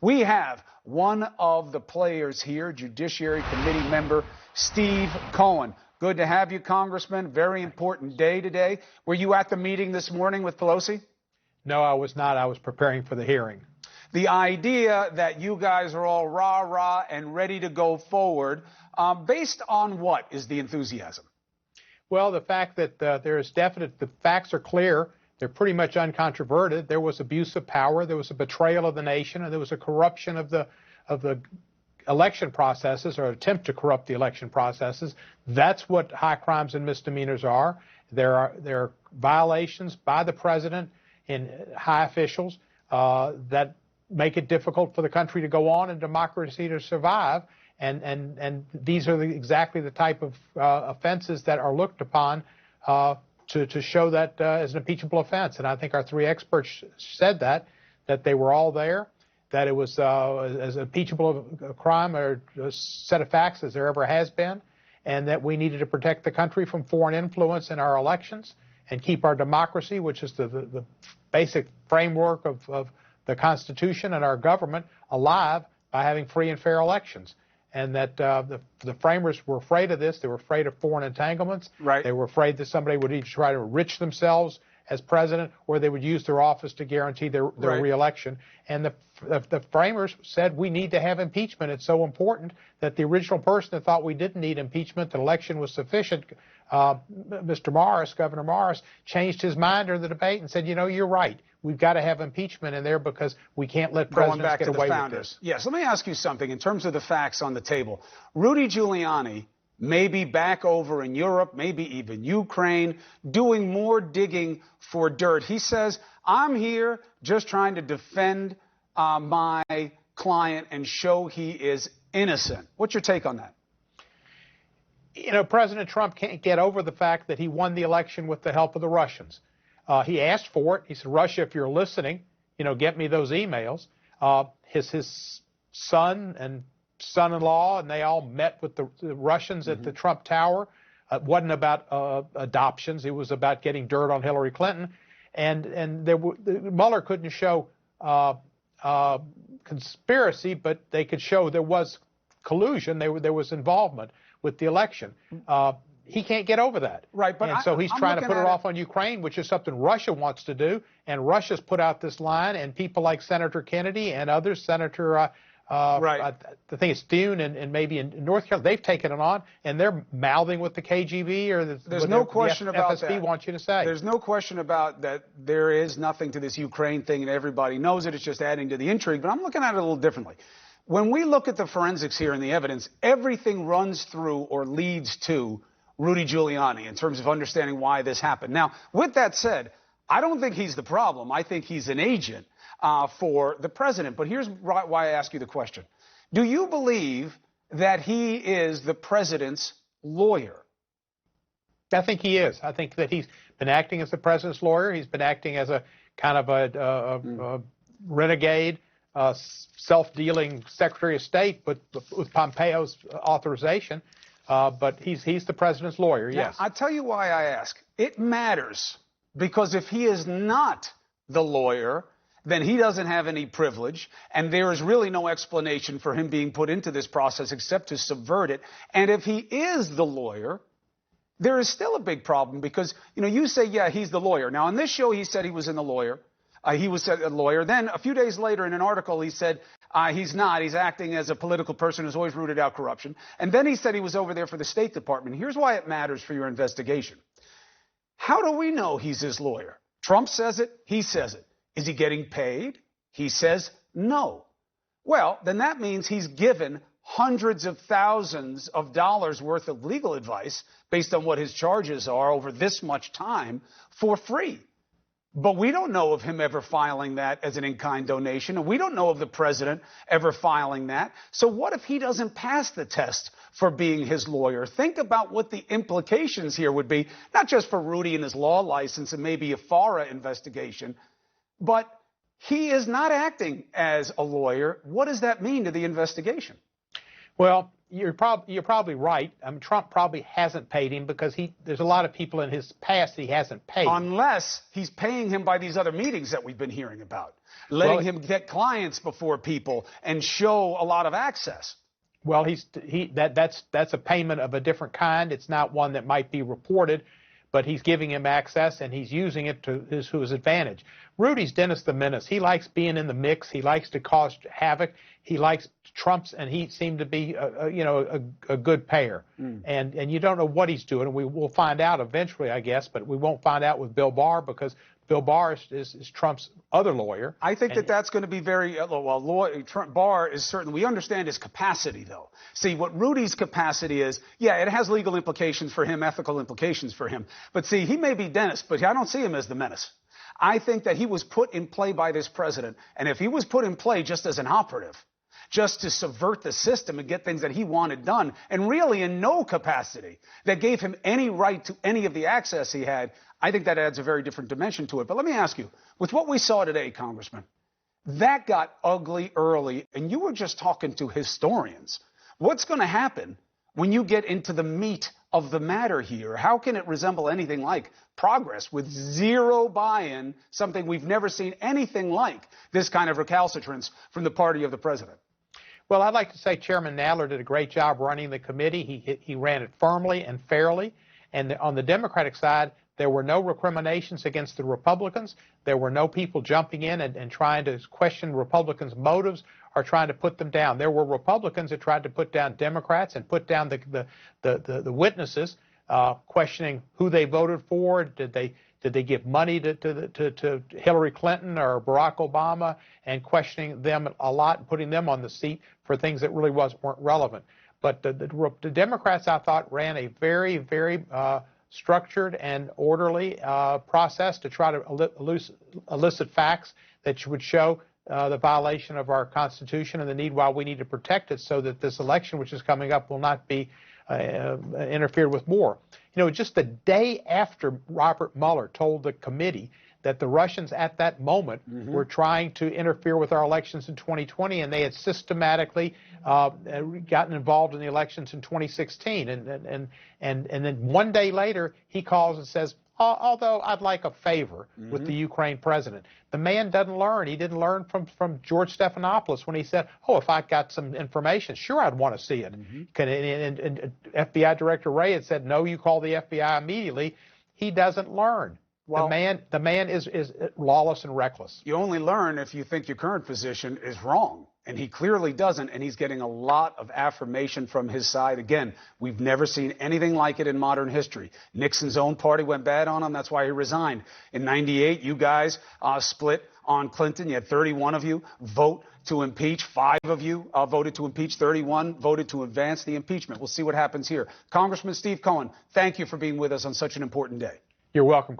We have one of the players here, Judiciary Committee member Steve Cohen. Good to have you, Congressman. Very important day today. Were you at the meeting this morning with Pelosi? No, I was not. I was preparing for the hearing. The idea that you guys are all rah-rah and ready to go forward, based on what is the enthusiasm? Well, the fact that the facts are clear. They're pretty much uncontroverted. There was abuse of power, there was a betrayal of the nation, and there was a corruption of the election processes, or attempt to corrupt the election processes. That's what high crimes and misdemeanors are. There are violations by the president and high officials that make it difficult for the country to go on and democracy to survive. And these are exactly the type of offenses that are looked upon to show that as an impeachable offense. And I think our three experts said that they were all there, that it was as impeachable a crime or a set of facts as there ever has been, and that we needed to protect the country from foreign influence in our elections and keep our democracy, which is the basic framework of the Constitution and our government, alive by having free and fair elections. And that the framers were afraid of this. They were afraid of foreign entanglements. Right. They were afraid that somebody would either try to enrich themselves as president, or they would use their office to guarantee their right. reelection. And the framers said we need to have impeachment. It's so important that the original person that thought we didn't need impeachment, the election was sufficient, Mr. Morris, Governor Morris, changed his mind during the debate and said, you know, you're right. We've got to have impeachment in there because we can't let presidents get away with this. Yes, let me ask you something in terms of the facts on the table. Rudy Giuliani may be back over in Europe, maybe even Ukraine, doing more digging for dirt. He says, I'm here just trying to defend my client and show he is innocent. What's your take on that? You know, President Trump can't get over the fact that he won the election with the help of the Russians. He asked for it. He said, Russia, if you're listening, you know, get me those emails. His son and son-in-law, and they all met with the Russians at the Trump Tower. It wasn't about adoptions. It was about getting dirt on Hillary Clinton. And Mueller couldn't show conspiracy, but they could show there was collusion. There was involvement with the election. He can't get over that. Right, but so he's trying to put it off on Ukraine, which is something Russia wants to do. And Russia's put out this line, and people like Senator Kennedy and others, Senator I think it's Thune and maybe in North Carolina, they've taken it on, and they're mouthing what the KGB or There's no question about FSB that. wants you to say. There's no question about that. There is nothing to this Ukraine thing, and everybody knows it. It's just adding to the intrigue. But I'm looking at it a little differently. When we look at the forensics here and the evidence, everything runs through or leads to Rudy Giuliani in terms of understanding why this happened. Now, with that said, I don't think he's the problem. I think he's an agent for the president. But here's why I ask you the question. Do you believe that he is the president's lawyer? I think he is. I think that he's been acting as the president's lawyer. He's been acting as a kind of a renegade, self-dealing Secretary of State, but with Pompeo's authorization. But he's the president's lawyer, yes. Now, I'll tell you why I ask. It matters because if he is not the lawyer, then he doesn't have any privilege, and there is really no explanation for him being put into this process except to subvert it. And if he is the lawyer, there is still a big problem because, you know, you say, yeah, he's the lawyer. Now, on this show, he said he was a lawyer. He was a lawyer. Then a few days later in an article, he said he's not. He's acting as a political person who's always rooted out corruption. And then he said he was over there for the State Department. Here's why it matters for your investigation. How do we know he's his lawyer? Trump says it. He says it. Is he getting paid? He says no. Well, then that means he's given hundreds of thousands of dollars worth of legal advice based on what his charges are over this much time for free. But we don't know of him ever filing that as an in-kind donation, and we don't know of the president ever filing that. So what if he doesn't pass the test for being his lawyer? Think about what the implications here would be, not just for Rudy and his law license and maybe a FARA investigation, but he is not acting as a lawyer. What does that mean to the investigation? Well, you're probably right. I mean, Trump probably hasn't paid him because there's a lot of people in his past he hasn't paid. Unless he's paying him by these other meetings that we've been hearing about, letting him get clients before people and show a lot of access. Well, that's a payment of a different kind. It's not one that might be reported, but he's giving him access and he's using it to his advantage. Rudy's Dennis the Menace. He likes being in the mix. He likes to cause havoc. He likes Trump's, and he seemed to be a good pair. And you don't know what he's doing. We'll find out eventually, I guess, but we won't find out with Bill Barr because Bill Barr is Trump's other lawyer. I think that's going to be very Trump Barr is certain. We understand his capacity, though. See, what Rudy's capacity is, it has legal implications for him, ethical implications for him. But see, he may be Dennis, but I don't see him as the menace. I think that he was put in play by this president. And if he was put in play just as an operative, just to subvert the system and get things that he wanted done, and really in no capacity that gave him any right to any of the access he had, I think that adds a very different dimension to it. But let me ask you, with what we saw today, Congressman, that got ugly early, and you were just talking to historians. What's going to happen when you get into the meat of the matter here? How can it resemble anything like progress with zero buy-in, something we've never seen anything like, this kind of recalcitrance from the party of the president? Well, I'd like to say Chairman Nadler did a great job running the committee. He ran it firmly and fairly. And on the Democratic side, there were no recriminations against the Republicans. There were no people jumping in and trying to question Republicans' motives or trying to put them down. There were Republicans that tried to put down Democrats and put down the witnesses, questioning who they voted for. Did they give money to Hillary Clinton or Barack Obama, and questioning them a lot and putting them on the seat for things that really weren't relevant. But the Democrats, I thought, ran a very, very structured and orderly process to try to elicit facts that would show the violation of our Constitution and the need why we need to protect it so that this election, which is coming up, will not be interfered with more. You know, just the day after Robert Mueller told the committee that the Russians at that moment were trying to interfere with our elections in 2020, and they had systematically gotten involved in the elections in 2016. And then one day later, he calls and says, although I'd like a favor with the Ukraine president. The man doesn't learn. He didn't learn from George Stephanopoulos when he said, if I got some information, sure, I'd want to see it. And FBI Director Wray had said, no, you call the FBI immediately. He doesn't learn. Well, the man is lawless and reckless. You only learn if you think your current position is wrong. And he clearly doesn't, and he's getting a lot of affirmation from his side. Again, we've never seen anything like it in modern history. Nixon's own party went bad on him. That's why he resigned. In '98, you guys split on Clinton. You had 31 of you vote to impeach. 5 of you voted to impeach. 31 voted to advance the impeachment. We'll see what happens here. Congressman Steve Cohen, thank you for being with us on such an important day. You're welcome.